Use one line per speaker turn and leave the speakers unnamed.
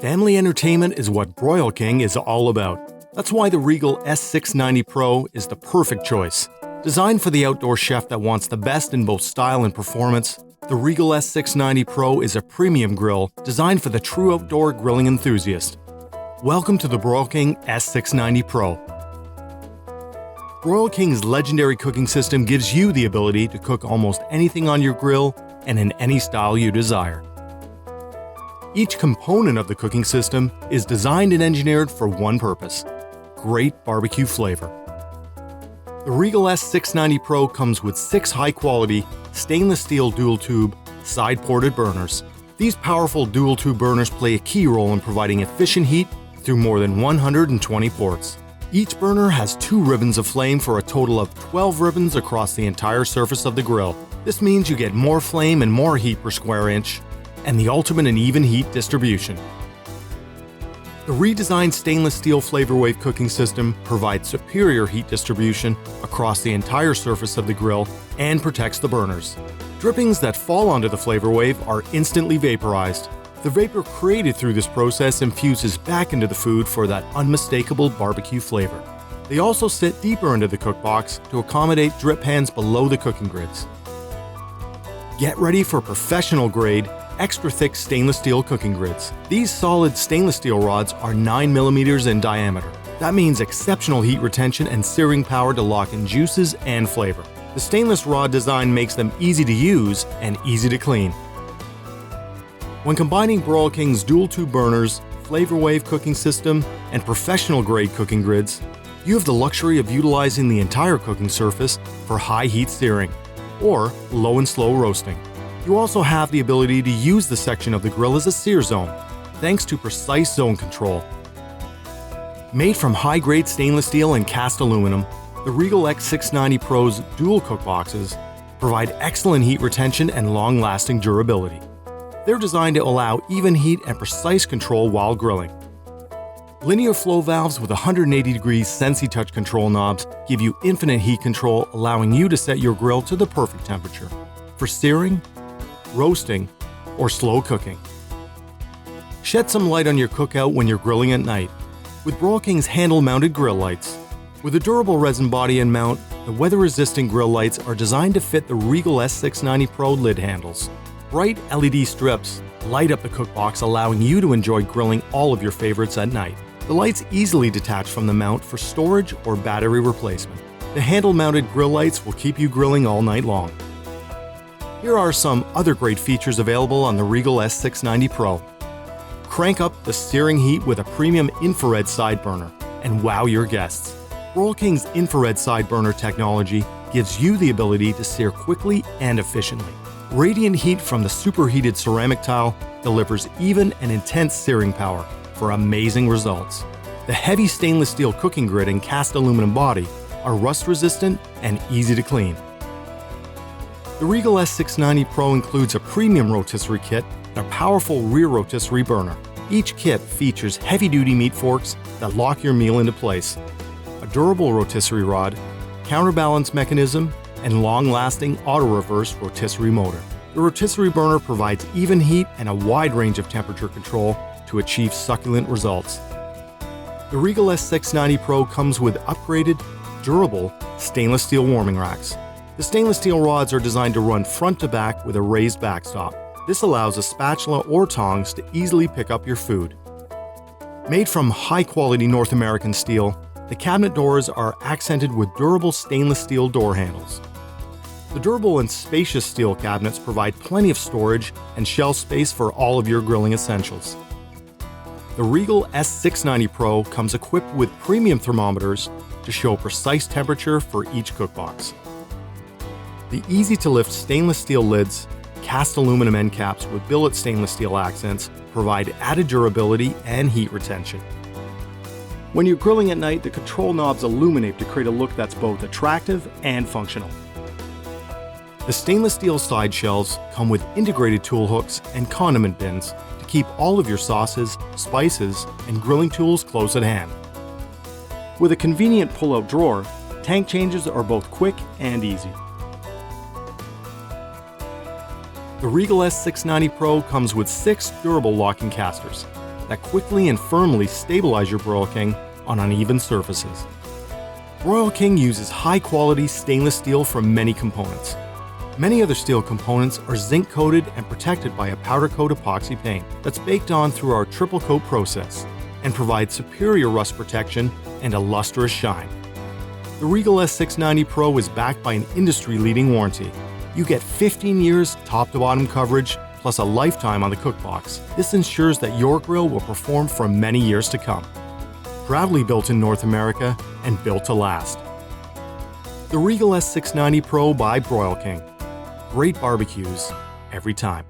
Family entertainment is what Broil King is all about. That's why the Regal S690 Pro is the perfect choice. Designed for the outdoor chef that wants the best in both style and performance, the Regal S690 Pro is a premium grill designed for the true outdoor grilling enthusiast. Welcome to the Broil King S690 Pro. Broil King's legendary cooking system gives you the ability to cook almost anything on your grill and in any style you desire. Each component of the cooking system is designed and engineered for one purpose: great barbecue flavor. The Regal S690 Pro comes with 6 high-quality stainless steel dual-tube, side-ported burners. These powerful dual-tube burners play a key role in providing efficient heat through more than 120 ports. Each burner has 2 ribbons of flame for a total of 12 ribbons across the entire surface of the grill. This means you get more flame and more heat per square inch, and the ultimate in even heat distribution. The redesigned stainless steel flavor wave cooking system provides superior heat distribution across the entire surface of the grill and protects the burners. Drippings that fall onto the flavor wave are instantly vaporized. The vapor created through this process infuses back into the food for that unmistakable barbecue flavor. They also sit deeper into the cook box to accommodate drip pans below the cooking grids. Get ready for professional grade, extra thick stainless steel cooking grids. These solid stainless steel rods are 9 millimeters in diameter. That means exceptional heat retention and searing power to lock in juices and flavor. The stainless rod design makes them easy to use and easy to clean. When combining Broil King's dual-tube burners, flavor wave cooking system, and professional grade cooking grids, you have the luxury of utilizing the entire cooking surface for high heat searing or low and slow roasting. You also have the ability to use the section of the grill as a sear zone, thanks to precise zone control. Made from high-grade stainless steel and cast aluminum, the Regal X690 Pro's dual cook boxes provide excellent heat retention and long-lasting durability. They're designed to allow even heat and precise control while grilling. Linear flow valves with 180-degree Sensi-Touch control knobs give you infinite heat control, allowing you to set your grill to the perfect temperature for searing, roasting, or slow cooking. Shed some light on your cookout when you're grilling at night with Broil King's handle-mounted grill lights. With a durable resin body and mount, the weather-resistant grill lights are designed to fit the Regal S690 Pro lid handles. Bright LED strips light up the cook box, allowing you to enjoy grilling all of your favorites at night. The lights easily detach from the mount for storage or battery replacement. The handle-mounted grill lights will keep you grilling all night long. Here are some other great features available on the Regal S690 Pro. Crank up the searing heat with a premium infrared side burner and wow your guests. Broil King's infrared side burner technology gives you the ability to sear quickly and efficiently. Radiant heat from the superheated ceramic tile delivers even and intense searing power for amazing results. The heavy stainless steel cooking grid and cast aluminum body are rust-resistant and easy to clean. The Regal S690 Pro includes a premium rotisserie kit and a powerful rear rotisserie burner. Each kit features heavy-duty meat forks that lock your meal into place, a durable rotisserie rod, counterbalance mechanism, and long-lasting auto-reverse rotisserie motor. The rotisserie burner provides even heat and a wide range of temperature control to achieve succulent results. The Regal S690 Pro comes with upgraded, durable stainless steel warming racks. The stainless steel rods are designed to run front to back with a raised backstop. This allows a spatula or tongs to easily pick up your food. Made from high-quality North American steel, the cabinet doors are accented with durable stainless steel door handles. The durable and spacious steel cabinets provide plenty of storage and shelf space for all of your grilling essentials. The Regal S690 Pro comes equipped with premium thermometers to show precise temperature for each cookbox. The easy-to-lift stainless steel lids, cast aluminum end caps with billet stainless steel accents provide added durability and heat retention. When you're grilling at night, the control knobs illuminate to create a look that's both attractive and functional. The stainless steel side shelves come with integrated tool hooks and condiment bins to keep all of your sauces, spices, and grilling tools close at hand. With a convenient pull-out drawer, tank changes are both quick and easy. The Regal S690 Pro comes with 6 durable locking casters that quickly and firmly stabilize your Broil King on uneven surfaces. Broil King uses high-quality stainless steel from many components. Many other steel components are zinc-coated and protected by a powder coat epoxy paint that's baked on through our triple coat process and provides superior rust protection and a lustrous shine. The Regal S690 Pro is backed by an industry-leading warranty. You get 15 years top-to-bottom coverage plus a lifetime on the cookbox. This ensures that your grill will perform for many years to come. Proudly built in North America and built to last. The Regal S690 Pro by Broil King. Great barbecues every time.